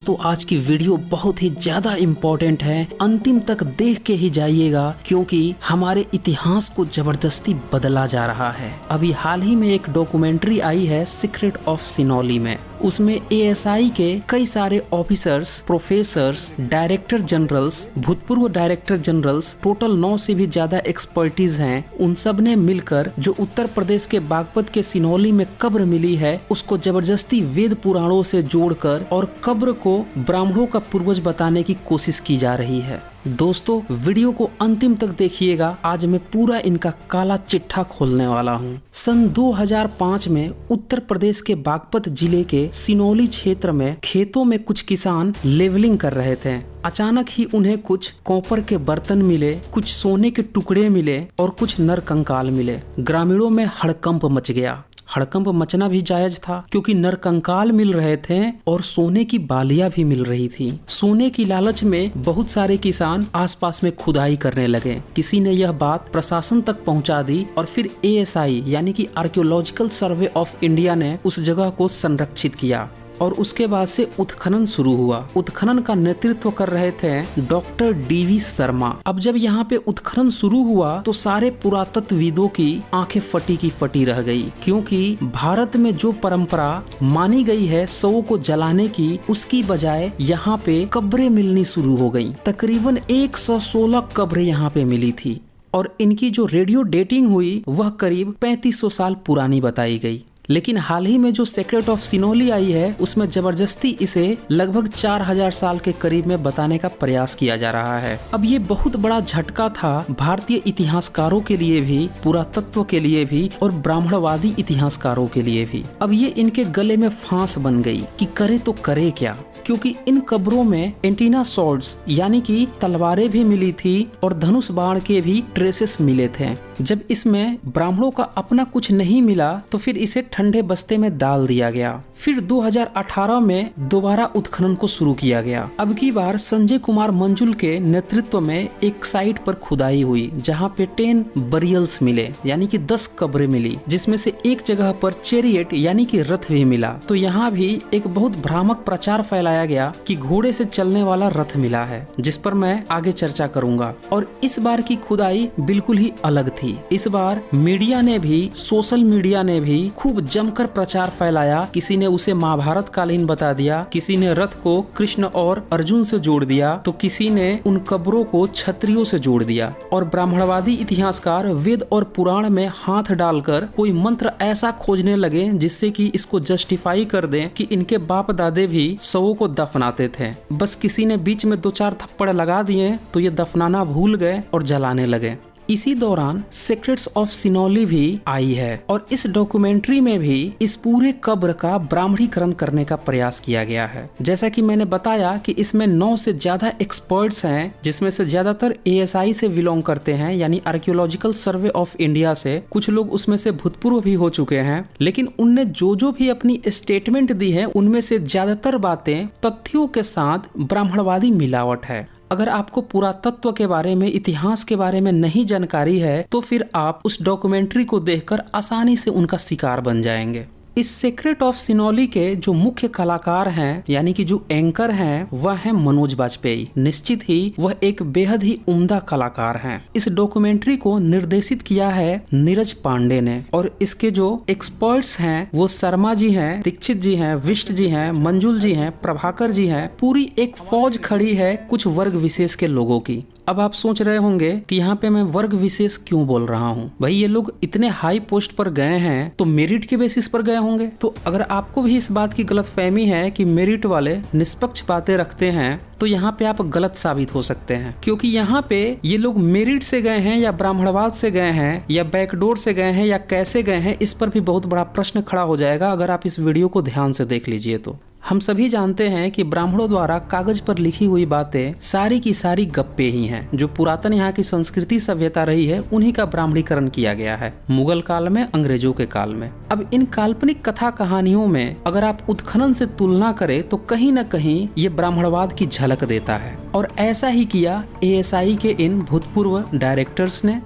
दोस्तों आज की वीडियो बहुत ही ज्यादा इम्पोर्टेंट है, अंतिम तक देख के ही जाइएगा क्योंकि हमारे इतिहास को जबरदस्ती बदला जा रहा है। अभी हाल ही में एक डॉक्यूमेंट्री आई है सीक्रेट ऑफ सिनोली में, उसमें एएसआई के कई सारे ऑफिसर्स, प्रोफेसर्स, डायरेक्टर जनरल्स, भूतपूर्व डायरेक्टर जनरल्स, टोटल 9 से भी ज्यादा एक्सपर्टीज हैं। उन सब ने मिलकर जो उत्तर प्रदेश के बागपत के सिनोली में कब्र मिली है उसको जबरदस्ती वेद पुराणों से जोड़कर और कब्र को ब्राह्मणों का पूर्वज बताने की कोशिश की जा रही है। दोस्तों वीडियो को अंतिम तक देखिएगा, आज मैं पूरा इनका काला चिट्ठा खोलने वाला हूँ। सन 2005 में उत्तर प्रदेश के बागपत जिले के सिनोली क्षेत्र में खेतों में कुछ किसान लेवलिंग कर रहे थे। अचानक ही उन्हें कुछ कॉपर के बर्तन मिले, कुछ सोने के टुकड़े मिले और कुछ नर कंकाल मिले। ग्रामीणों में हड़कंप मच गया। हड़कंप मचना भी जायज था क्योंकि नरकंकाल मिल रहे थे और सोने की बालियां भी मिल रही थी। सोने की लालच में बहुत सारे किसान आसपास में खुदाई करने लगे। किसी ने यह बात प्रशासन तक पहुंचा दी और फिर एएसआई यानी कि आर्कियोलॉजिकल सर्वे ऑफ इंडिया ने उस जगह को संरक्षित किया और उसके बाद से उत्खनन शुरू हुआ। उत्खनन का नेतृत्व कर रहे थे डॉक्टर डीवी शर्मा। अब जब यहाँ पे उत्खनन शुरू हुआ तो सारे पुरातत्वविदों की आंखें फटी की फटी रह गई, क्योंकि भारत में जो परंपरा मानी गई है शवों को जलाने की, उसकी बजाय यहाँ पे कब्रें मिलनी शुरू हो गयी। तकरीबन 116 कब्रें यहाँ पे मिली थी और इनकी जो रेडियो डेटिंग हुई वह करीब 3500 साल पुरानी बताई गई। लेकिन हाल ही में जो सीक्रेट ऑफ सिनोली आई है उसमें जबरदस्ती इसे लगभग 4000 साल के करीब में बताने का प्रयास किया जा रहा है। अब ये बहुत बड़ा झटका था भारतीय इतिहासकारों के लिए भी, पुरातत्व के लिए भी और ब्राह्मणवादी इतिहासकारों के लिए भी। अब ये इनके गले में फांस बन गई कि करे तो करे क्या, क्योंकि इन कब्रों में एंटीना सॉर्ड्स यानी कि तलवारें भी मिली थी और धनुष बाण के भी ट्रेसेस मिले थे। जब इसमें ब्राह्मणों का अपना कुछ नहीं मिला तो फिर इसे ठंडे बस्ते में डाल दिया गया। फिर 2018 में दोबारा उत्खनन को शुरू किया गया। अब की बार संजय कुमार मंजुल के नेतृत्व में एक साइट पर खुदाई हुई जहां पे 10 बरियल्स मिले यानी कि 10 कब्रें मिली, जिसमें से एक जगह पर चैरियट यानी कि रथ भी मिला। तो यहाँ भी एक बहुत भ्रामक प्रचार फैलाया गया कि घोड़े से चलने वाला रथ मिला है, जिस पर मैं आगे चर्चा करूंगा। और इस बार की खुदाई बिल्कुल ही अलग थी। इस बार मीडिया ने भी, सोशल मीडिया ने भी खूब जमकर प्रचार फैलाया। किसी ने उसे महाभारत कालीन बता दिया, किसी ने रथ को कृष्ण और अर्जुन से जोड़ दिया, तो किसी ने उन कब्रों को क्षत्रियों से जोड़ दिया। और ब्राह्मणवादी इतिहासकार वेद और पुराण में हाथ डालकर कोई मंत्र ऐसा खोजने लगे जिससे कि इसको जस्टिफाई कर दें कि इनके बाप दादे भी शवों को दफनाते थे। बस किसी ने बीच में 2-4 थप्पड़ लगा दिए तो ये दफनाना भूल गए और जलाने लगे। इसी दौरान सीक्रेट्स ऑफ सिनोली भी आई है और इस डॉक्यूमेंट्री में भी इस पूरे कब्र का ब्राह्मणीकरण करने का प्रयास किया गया है। जैसा कि मैंने बताया कि इसमें 9 से ज्यादा एक्सपर्ट्स हैं, जिसमें से ज्यादातर एएसआई से बिलोंग करते हैं यानी आर्कियोलॉजिकल सर्वे ऑफ इंडिया से। कुछ लोग उसमें से भूतपूर्व भी हो चुके हैं, लेकिन उनने जो भी अपनी स्टेटमेंट दी है उनमें से ज्यादातर बातें तथ्यों के साथ ब्राह्मणवादी मिलावट है। अगर आपको पुरातत्व के बारे में, इतिहास के बारे में नहीं जानकारी है तो फिर आप उस डॉक्यूमेंट्री को देखकर आसानी से उनका शिकार बन जाएंगे। इस सीक्रेट ऑफ सिनोली के जो मुख्य कलाकार हैं यानी कि जो एंकर हैं वह है मनोज बाजपेयी। निश्चित ही वह एक बेहद ही उम्दा कलाकार हैं। इस डॉक्यूमेंट्री को निर्देशित किया है नीरज पांडे ने और इसके जो एक्सपर्ट्स हैं वो शर्मा जी हैं, दीक्षित जी हैं, विष्ट जी हैं, मंजुल जी हैं, प्रभाकर जी हैं। पूरी एक फौज खड़ी है कुछ वर्ग विशेष के लोगों की। अब आप सोच रहे होंगे कि यहाँ पे मैं वर्ग विशेष क्यों बोल रहा हूँ। भाई ये लोग इतने हाई पोस्ट पर गए हैं तो मेरिट के बेसिस पर गए होंगे। तो अगर आपको भी इस बात की गलतफहमी है कि मेरिट वाले निष्पक्ष बातें रखते हैं तो यहाँ पे आप गलत साबित हो सकते हैं, क्योंकि यहाँ पे ये लोग मेरिट से गए हैं या ब्राह्मणवाद से गए हैं या बैकडोर से गए हैं या कैसे गए हैं, इस पर भी बहुत बड़ा प्रश्न खड़ा हो जाएगा अगर आप इस वीडियो को ध्यान से देख लीजिए तो। हम सभी जानते हैं कि ब्राह्मणों द्वारा कागज पर लिखी हुई बातें सारी की सारी गप्पे ही हैं। जो पुरातन यहाँ की संस्कृति सभ्यता रही है उन्हीं का ब्राह्मणीकरण किया गया है, मुगल काल में, अंग्रेजों के काल में। अब इन काल्पनिक कथा कहानियों में अगर आप उत्खनन से तुलना करें तो कहीं न कहीं ये ब्राह्मणवाद की झलक देता है। और ऐसा ही किया एएसआई के इन भूतपूर्व डायरेक्टर्स ने।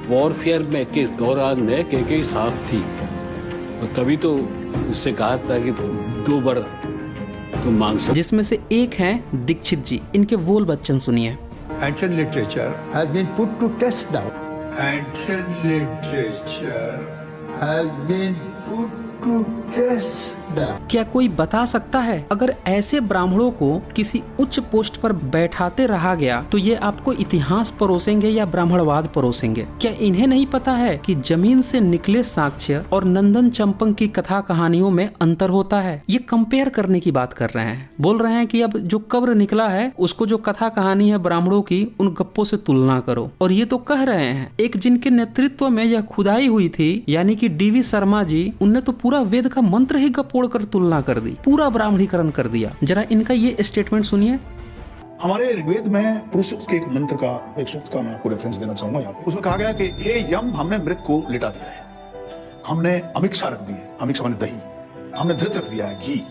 वॉरफेयर में के दौरान में कई साहब थी, तभी तो उससे कहा था कि 2 बार तुम मांग सकते। जिसमें से एक हैं दीक्षित जी। इनके बोल बच्चन सुनिए। Ancient literature has been put to test now. Ancient literature has been put to test now. क्या कोई बता सकता है अगर ऐसे ब्राह्मणों को किसी उच्च पोस्ट पर बैठाते रहा गया तो ये आपको इतिहास परोसेंगे या ब्राह्मणवाद परोसेंगे? क्या इन्हें नहीं पता है कि जमीन से निकले साक्ष्य और नंदन चंपक की कथा कहानियों में अंतर होता है? ये कंपेयर करने की बात कर रहे हैं। बोल रहे हैं कि अब जो कब्र निकला है उसको जो कथा कहानी है ब्राह्मणों की उन गप्पों से तुलना करो। और ये तो कह रहे हैं एक जिनके नेतृत्व में यह खुदाई हुई थी यानी कि डीवी शर्मा जी, उनने तो पूरा वेद का मंत्र ही गपोड़ कर तुलना कर दी, पूरा ब्राह्मणीकरण कर दिया। जरा इनका ये स्टेटमेंट सुनिए। हमारे ऋग्वेद में पुरुष सूक्त के एक मंत्र का, एक सूक्त का मैं आपको रेफरेंस देना चाहूंगा यहाँ पे। उसमें कहा गया कि हे यम, हमने मृत को लिटा दिया है, हमने अमिक्षा रख दी है, अमिक्षा माने दही, हमने धृत रख दिया है घी,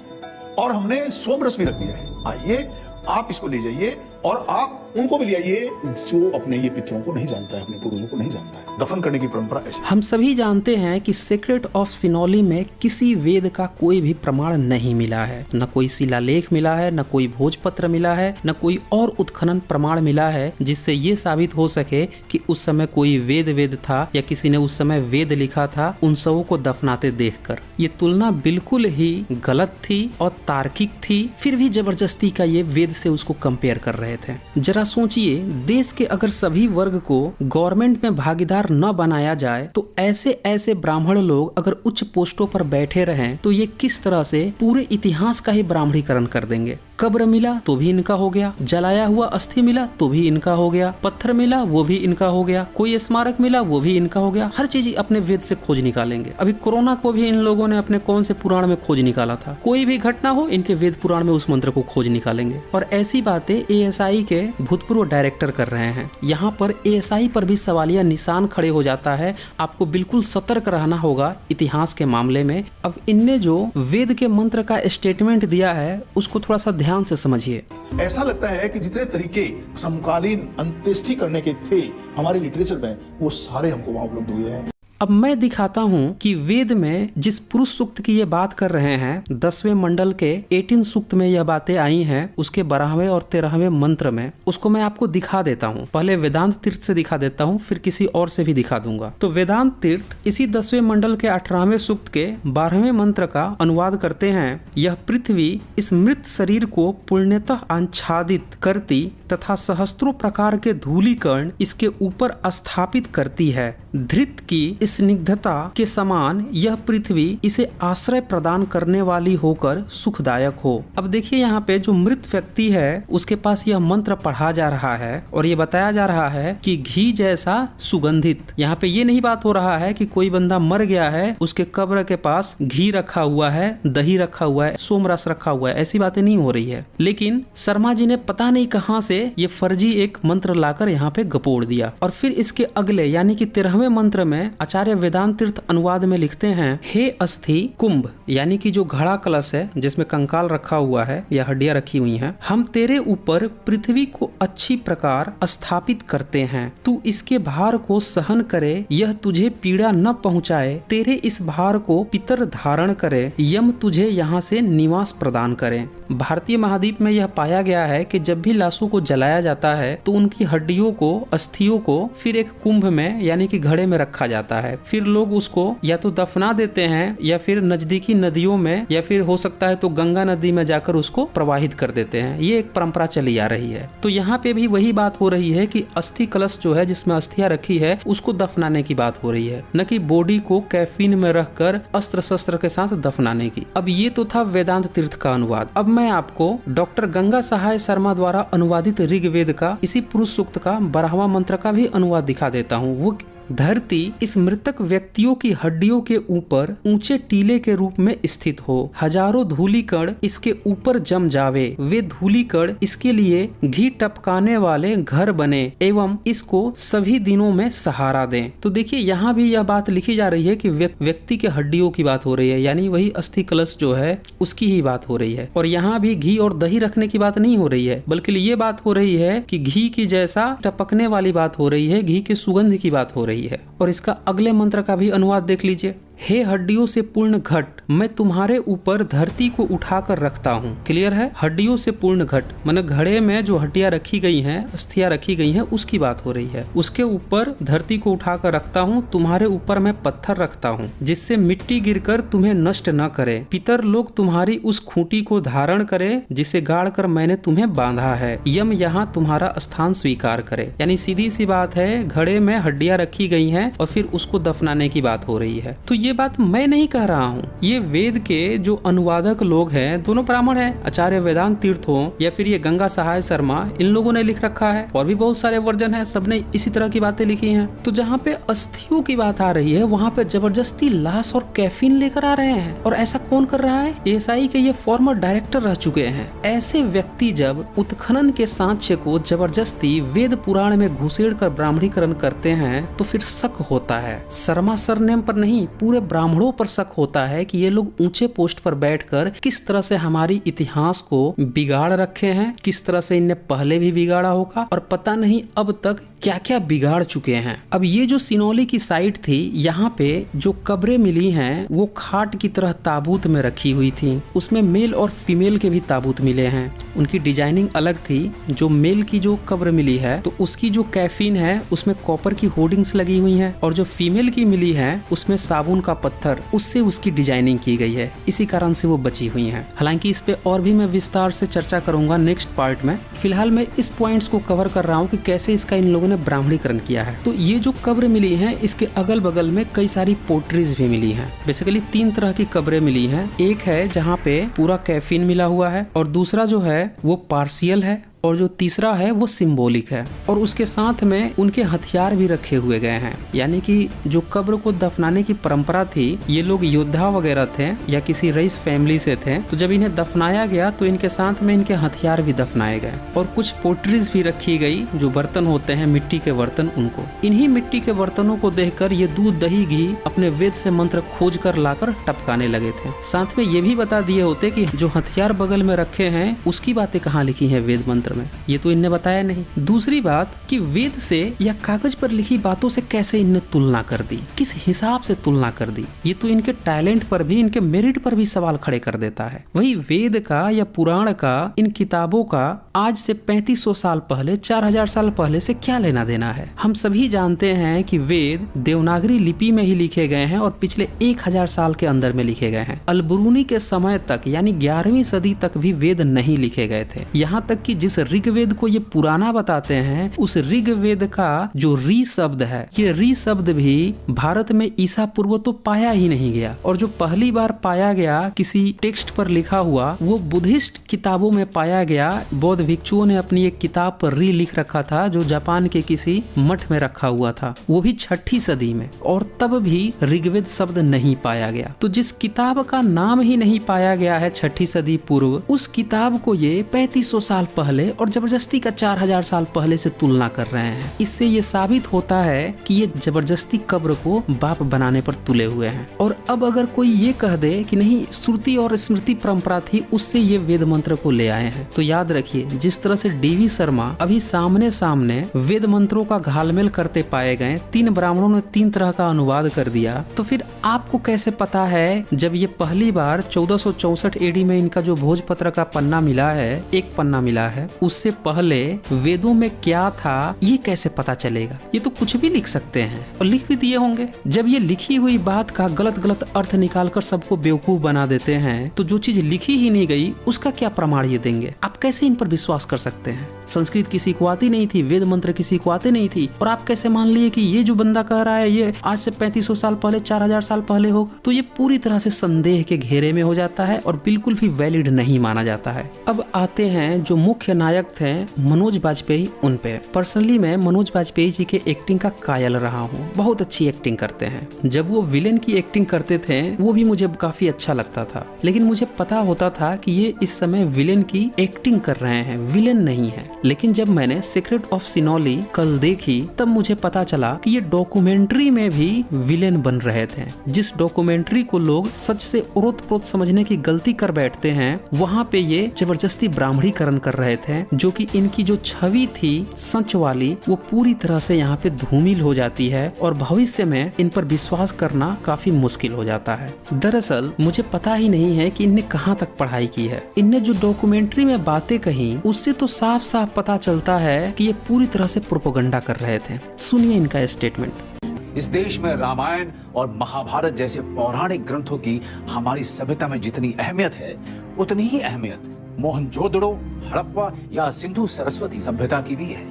और हमने सोमरस भी रख दिया है। आइए आप इसको ले जाइए और आप उनको भी ले आइए जो अपने ये पितरों को नहीं जानता है, अपने पूर्वजों को नहीं जानता है। दफन करने की परंपरा ऐसी। हम सभी जानते हैं कि सीक्रेट ऑफ सिनोली में किसी वेद का कोई भी प्रमाण नहीं मिला है, न कोई शिलालेख मिला है, न कोई भोजपत्र मिला है, न कोई और उत्खनन प्रमाण मिला है जिससे ये साबित हो सके कि उस समय कोई वेद था या किसी ने उस समय वेद लिखा था उन सबों को दफनाते देखकर। ये तुलना बिल्कुल ही गलत थी और तार्किक थी, फिर भी जबरदस्ती का ये वेद से उसको कंपेयर कर रहे थे। जरा सोचिए, देश के अगर सभी वर्ग को गवर्नमेंट में भागीदार न बनाया जाए तो ऐसे ब्राह्मण लोग अगर उच्च पोस्टों पर बैठे रहें तो ये किस तरह से पूरे इतिहास का ही ब्राह्मणीकरण कर देंगे। कब्र मिला तो भी इनका हो गया, जलाया हुआ अस्थि मिला तो भी इनका हो गया, पत्थर मिला वो भी इनका हो गया, कोई स्मारक मिला वो भी इनका हो गया। हर चीज अपने वेद से खोज निकालेंगे। अभी कोरोना को भी इन लोगों ने अपने कौन से पुराण में खोज निकाला था। कोई भी घटना हो इनके वेद पुराण में उस मंत्र को खोज निकालेंगे। और ऐसी बातें एएसआई के भूतपूर्व डायरेक्टर कर रहे हैं। यहाँ पर एएसआई पर भी सवालिया निशान खड़े हो जाता है। आपको बिल्कुल सतर्क रहना होगा इतिहास के मामले में। अब इनने जो वेद के मंत्र का स्टेटमेंट दिया है उसको थोड़ा सा ध्यान से समझिए। ऐसा लगता है कि जितने तरीके समकालीन अंत्येष्टि करने के थे हमारे लिटरेचर में, वो सारे हमको वहां उपलब्ध हुए हैं। अब मैं दिखाता हूँ कि वेद में जिस पुरुष सूक्त की ये बात कर रहे हैं 10वें मंडल के 18 सूक्त में यह बातें आई हैं, उसके 12वें और 13वें मंत्र में, उसको मैं आपको दिखा देता हूँ। पहले वेदांत तीर्थ से दिखा देता हूँ, फिर किसी और से भी दिखा दूंगा। तो वेदांत तीर्थ इसी 10वें मंडल के 18वें सूक्त के 12वें मंत्र का अनुवाद करते हैं। यह पृथ्वी इस मृत शरीर को पूर्णतः आच्छादित करती तथा सहस्त्रों प्रकार के धूलीकण इसके ऊपर स्थापित करती है। धृत की स्निग्धता के समान यह पृथ्वी इसे आश्रय प्रदान करने वाली होकर सुखदायक हो। अब देखिए यहाँ पे जो मृत व्यक्ति है उसके पास यह मंत्र पढ़ा जा रहा है और ये बताया जा रहा है कि घी जैसा सुगंधित। यहाँ पे ये नहीं बात हो रहा है कि कोई बंदा मर गया है उसके कब्र के पास घी रखा हुआ है, दही रखा हुआ है, सोमरस रखा हुआ है, ऐसी बातें नहीं हो रही है। लेकिन शर्मा जी ने पता नहीं कहां से ये फर्जी एक मंत्र लाकर यहाँ पे गपोड़ दिया। और फिर इसके अगले यानी कि 13वें मंत्र में आचार्य वेदांत तीर्थ अनुवाद में लिखते हैं, हे अस्थि कुंभ, यानी कि जो घड़ा कलश है जिसमें कंकाल रखा हुआ है या हड्डियां रखी हुई हैं, हम तेरे ऊपर पृथ्वी को अच्छी प्रकार स्थापित करते हैं। तू इसके भार को सहन करे, यह तुझे पीड़ा न पहुंचाए। तेरे इस भार को पितर धारण करे, यम तुझे यहाँ से निवास प्रदान करे। भारतीय महाद्वीप में यह पाया गया है कि जब भी लाशों को जलाया जाता है तो उनकी हड्डियों को, अस्थियों को फिर एक कुंभ में यानी कि घड़े में रखा जाता है। फिर लोग उसको या तो दफना देते हैं या फिर नजदीकी नदियों में या फिर हो सकता है तो गंगा नदी में जाकर उसको प्रवाहित कर देते हैं। ये एक परंपरा चली आ रही है। तो यहाँ पे भी वही बात हो रही है कि अस्थि कलश जो है जिसमें अस्थियां रखी है उसको दफनाने की बात हो रही है, न कि बॉडी को कैफीन में रखकर अस्त्र शस्त्र के साथ दफनाने की। अब ये तो था वेदांत तीर्थ का अनुवाद। अब मैं आपको डॉक्टर गंगा सहाय शर्मा द्वारा अनुवादित ऋग्वेद का इसी पुरुष सूक्त का 12वां मंत्र का भी अनुवाद दिखा देता हूँ। वो धरती इस मृतक व्यक्तियों की हड्डियों के ऊपर ऊंचे टीले के रूप में स्थित हो, हजारों धूलीकण इसके ऊपर जम जावे, वे धूलीकण इसके लिए घी टपकाने वाले घर बने एवं इसको सभी दिनों में सहारा दें। तो देखिए यहाँ भी यह बात लिखी जा रही है कि व्यक्ति के हड्डियों की बात हो रही है, यानी वही अस्थि कलश जो है उसकी ही बात हो रही है। और यहाँ भी घी और दही रखने की बात नहीं हो रही है, बल्कि ये बात हो रही है कि घी की जैसा टपकने वाली बात हो रही है, घी की सुगंध की बात हो रही है। और इसका अगले मंत्र का भी अनुवाद देख लीजिए। हे हड्डियों से पूर्ण घट, मैं तुम्हारे ऊपर धरती को उठाकर रखता हूँ। क्लियर है? हड्डियों से पूर्ण घट माने घड़े में जो हड्डियां रखी गई हैं, अस्थियां रखी गई हैं, उसकी बात हो रही है। उसके ऊपर धरती को उठाकर रखता हूँ, तुम्हारे ऊपर मैं पत्थर रखता हूँ जिससे मिट्टी गिरकर तुम्हें नष्ट न करे। पितर लोग तुम्हारी उस खूंटी को धारण करे जिसे गाड़ कर मैंने तुम्हें बांधा है। यम यहाँ तुम्हारा स्थान स्वीकार करे। यानी सीधी सी बात है, घड़े में हड्डियां रखी गई हैं और फिर उसको दफनाने की बात हो रही है। तो ये बात मैं नहीं कह रहा हूँ, ये वेद के जो अनुवादक लोग हैं, दोनों ब्राह्मण हैं, आचार्य वेदांत तीर्थ हो या फिर ये गंगा सहाय शर्मा, इन लोगों ने लिख रखा है। और भी बहुत सारे वर्जन है, सबने इसी तरह की बातें लिखी हैं। तो जहाँ पे अस्थियों की बात आ रही है, वहाँ पे जबरदस्ती लाश और कैफीन लेकर आ रहे हैं। और ऐसा कौन कर रहा है? एएसआई के ये फॉर्मर डायरेक्टर रह चुके हैं। ऐसे व्यक्ति जब उत्खनन के सांक्ष्य को जबरदस्ती वेद पुराण में घुसेड़ कर ब्राह्मणीकरण करते हैं तो फिर शक होता है। शर्मा सरनेम पर नहीं, पूरे ब्राह्मणों पर शक होता है कि ये लोग ऊंचे पोस्ट पर बैठकर किस तरह से हमारी इतिहास को बिगाड़ रखे हैं, किस तरह से इनने पहले भी बिगाड़ा होगा और पता नहीं अब तक क्या क्या बिगाड़ चुके हैं। अब ये जो सिनौली की साइट थी, यहाँ पे जो कब्रें मिली हैं वो खाट की तरह ताबूत में रखी हुई थी। उसमें मेल और फीमेल के भी ताबूत मिले हैं। उनकी डिजाइनिंग अलग थी। जो मेल की जो कब्र मिली है तो उसकी जो कैफीन है उसमें कॉपर की होर्डिंग्स लगी हुई हैं, और जो फीमेल की मिली है उसमें साबुन का पत्थर, उससे उसकी डिजाइनिंग की गई है। इसी कारण से वो बची हुई हैं। हालांकि इस पे और भी मैं विस्तार से चर्चा करूंगा नेक्स्ट पार्ट में। फिलहाल मैं इस पॉइंट्स को कवर कर रहा हूँ कि कैसे इसका इन लोगों ने ब्राह्मणीकरण किया है। तो ये जो कब्र मिली है, इसके अगल बगल में कई सारी पोट्रीज भी मिली हैं। बेसिकली 3 तरह की कब्रें मिली हैं। एक है जहाँ पे पूरा कैफीन मिला हुआ है, और दूसरा जो है वो पार्शियल है, और जो तीसरा है वो सिंबॉलिक है। और उसके साथ में उनके हथियार भी रखे हुए गए हैं। यानी कि जो कब्र को दफनाने की परंपरा थी, ये लोग योद्धा वगैरह थे या किसी रईस फैमिली से थे, तो जब इन्हें दफनाया गया तो इनके साथ में इनके हथियार भी दफनाए गए, और कुछ पोट्रीज भी रखी गई, जो बर्तन होते हैं मिट्टी के बर्तन, उनको। इन्हीं मिट्टी के बर्तनों को देखकर ये दूध दही घी अपने वेद से मंत्र खोज कर लाकर टपकाने लगे थे। साथ में ये भी बता दिए होते कि जो हथियार बगल में रखे हैं उसकी बातें कहाँ लिखी है वेद मंत्र में, ये तो इनने बताया नहीं। दूसरी बात कि वेद से या कागज पर लिखी बातों से कैसे इनने तुलना कर दी, किस हिसाब से तुलना कर दी, ये तो इनके टैलेंट पर भी, इनके मेरिट पर भी सवाल खड़े कर देता है। वही वेद का या पुराण का, इन किताबों का आज से 3500 साल पहले, 4000 साल पहले से क्या लेना देना है? हम सभी जानते हैं कि वेद देवनागरी लिपि में ही लिखे गए हैं और पिछले 1000 साल के अंदर में लिखे गए हैं। अलबरूनी के समय तक यानी 11वीं सदी तक भी वेद नहीं लिखे गए थे। यहाँ तक कि जिस ऋग्वेद को ये पुराना बताते हैं, उस ऋग्वेद का जो री शब्द है, ये री शब्द भी भारत में ईसा पूर्व तो पाया ही नहीं गया। और जो पहली बार पाया गया किसी टेक्स्ट पर लिखा हुआ, वो बुद्धिस्ट किताबों में पाया गया। बौद्ध भिक्षुओं ने अपनी एक किताब पर री लिख रखा था, जो जापान के किसी मठ में रखा हुआ था, वो भी 6ठी सदी में, और तब भी ऋग्वेद शब्द नहीं पाया गया। तो जिस किताब का नाम ही नहीं पाया गया है 6ठी सदी पूर्व, उस किताब को ये 3500 साल पहले और जबरदस्ती का 4000 साल पहले से तुलना कर रहे हैं। इससे ये साबित होता है कि ये जबरदस्ती कब्र को बाप बनाने पर तुले हुए हैं। और अब अगर कोई ये कह दे कि नहीं, श्रुति और स्मृति परंपरा थी, उससे ये वेद मंत्र को ले आए हैं, तो याद रखिए, जिस तरह से डीवी शर्मा अभी सामने सामने वेद मंत्रों का घालमेल करते पाए गए, 3 ब्राह्मणों ने 3 तरह का अनुवाद कर दिया, तो फिर आपको कैसे पता है जब ये पहली बार 1464 एडी में इनका जो भोजपत्र का पन्ना मिला है, एक पन्ना मिला है, उससे पहले वेदों में क्या था ये कैसे पता चलेगा? ये तो कुछ भी लिख सकते हैं और लिख भी दिए होंगे। जब ये लिखी हुई बात का गलत गलत अर्थ निकालकर सबको बेवकूफ बना देते हैं, तो जो चीज लिखी ही नहीं गई उसका क्या प्रमाण ये देंगे? आप कैसे इन पर विश्वास कर सकते हैं? संस्कृत किसी को आती नहीं थी, वेद मंत्र किसी को आते नहीं थी, और आप कैसे मान लिए कि ये जो बंदा कह रहा है ये आज से 3500 साल पहले, 4000 साल पहले होगा? तो ये पूरी तरह से संदेह के घेरे में हो जाता है और बिल्कुल भी वैलिड नहीं माना जाता है। अब आते हैं जो मुख्य नायक थे मनोज बाजपेयी, उन पे। पर्सनली मैं मनोज बाजपेयी जी के एक्टिंग का कायल रहा हूँ, बहुत अच्छी एक्टिंग करते हैं। जब वो विलेन की एक्टिंग करते थे वो भी मुझे काफी अच्छा लगता था, लेकिन मुझे पता होता था कि ये इस समय विलेन की एक्टिंग कर रहे हैं, विलेन नहीं है। लेकिन जब मैंने सीक्रेट ऑफ सिनोली कल देखी तब मुझे पता चला कि ये डॉक्यूमेंट्री में भी विलेन बन रहे थे। जिस डॉक्यूमेंट्री को लोग सच से ओतप्रोत समझने की गलती कर बैठते हैं, वहाँ पे ये जबरदस्ती ब्राह्मणीकरण कर रहे थे, जो कि इनकी जो छवि थी सच वाली वो पूरी तरह से यहाँ पे धूमिल हो जाती है और भविष्य में इन पर विश्वास करना काफी मुश्किल हो जाता है। दरअसल मुझे पता ही नहीं है कि इनने कहाँ तक पढ़ाई की है। इनने जो डॉक्यूमेंट्री में बातें कही उससे तो साफ साफ पता चलता है कि ये पूरी तरह से प्रोपेगेंडा कर रहे थे। सुनिए इनका स्टेटमेंट। इस देश में रामायण और महाभारत जैसे पौराणिक ग्रंथों की हमारी सभ्यता में जितनी अहमियत है, उतनी ही अहमियत मोहनजोदड़ो, हड़प्पा या सिंधु सरस्वती सभ्यता की भी है,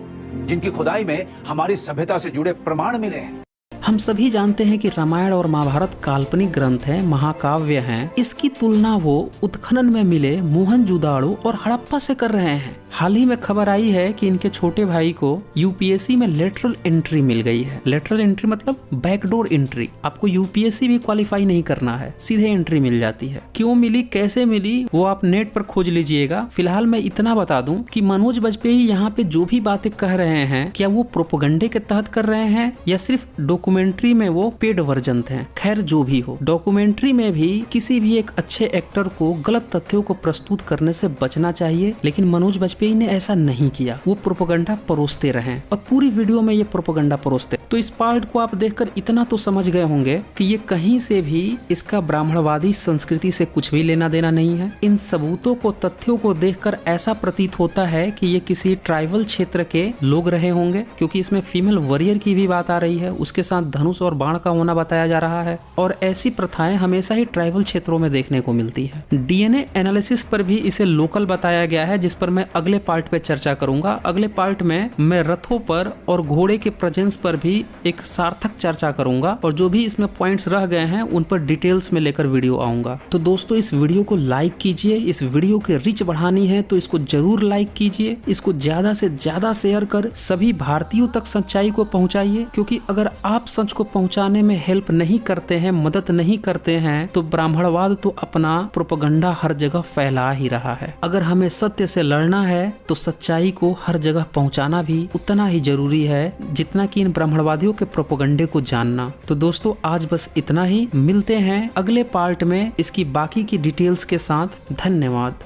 जिनकी खुदाई में हमारी सभ्यता से जुड़े प्रमाण मिले हैं। हम सभी जानते हैं कि रामायण और महाभारत काल्पनिक ग्रंथ हैं, महाकाव्य हैं। इसकी तुलना वो उत्खनन में मिले मोहनजोदड़ो और हड़प्पा से कर रहे हैं। हाल ही में खबर आई है कि इनके छोटे भाई को यूपीएससी में लेटरल एंट्री मिल गई है। लेटरल एंट्री मतलब बैकडोर एंट्री। आपको यूपीएससी भी क्वालिफाई नहीं करना है, सीधे एंट्री मिल जाती है। क्यों मिली, कैसे मिली, वो आप नेट पर खोज लीजिएगा। फिलहाल मैं इतना बता दूं कि मनोज वाजपेयी यहाँ पे जो भी बातें कह रहे हैं, क्या वो प्रोपेगेंडे के तहत कर रहे हैं या सिर्फ डॉक्यूमेंट्री में वो पेड वर्जन थे। खैर जो भी हो, डॉक्यूमेंट्री में भी किसी भी एक अच्छे एक्टर को गलत तथ्यों को प्रस्तुत करने से बचना चाहिए, लेकिन मनोज वाजपेयी ने ऐसा नहीं किया। वो प्रोपेगेंडा परोसते रहे और पूरी वीडियो में ये प्रोपेगेंडा परोसते। तो इस पार्ट को आप देखकर इतना तो समझ गए होंगे कि ये कहीं से भी इसका ब्राह्मणवादी संस्कृति से कुछ भी लेना देना नहीं है। इन सबूतों को, तथ्यों को देखकर ऐसा प्रतीत होता है कि ये किसी ट्राइबल क्षेत्र के लोग रहे होंगे, क्योंकि इसमें फीमेल वॉरियर की भी बात आ रही है, उसके साथ धनुष और बाण का होना बताया जा रहा है। और ऐसी प्रथाएं हमेशा ही ट्राइबल क्षेत्रों में देखने को मिलती है। डीएनए एनालिसिस पर भी इसे लोकल बताया गया है, जिस पर मैं अगले पार्ट पे चर्चा करूंगा। अगले पार्ट में मैं रथों पर और घोड़े के प्रेजेंस पर भी एक सार्थक चर्चा करूंगा, और जो भी इसमें पॉइंट्स रह गए हैं उन पर डिटेल्स में लेकर वीडियो आऊंगा। तो दोस्तों इस वीडियो को लाइक कीजिए। इस वीडियो की रीच बढ़ानी है तो इसको जरूर लाइक कीजिए। इसको ज्यादा से ज्यादा शेयर कर सभी भारतीयों तक सच्चाई को पहुंचाइए, क्योंकि अगर आप सच को पहुंचाने में हेल्प नहीं करते हैं, मदद नहीं करते हैं, तो ब्राह्मणवाद तो अपना प्रोपेगेंडा हर जगह फैला ही रहा है। अगर हमें सत्य से लड़ना है तो सच्चाई को हर जगह पहुंचाना भी उतना ही जरूरी है जितना कि इन ब्राह्मणवादियों के प्रोपेगेंडे को जानना। तो दोस्तों आज बस इतना ही। मिलते हैं अगले पार्ट में इसकी बाकी की डिटेल्स के साथ। धन्यवाद।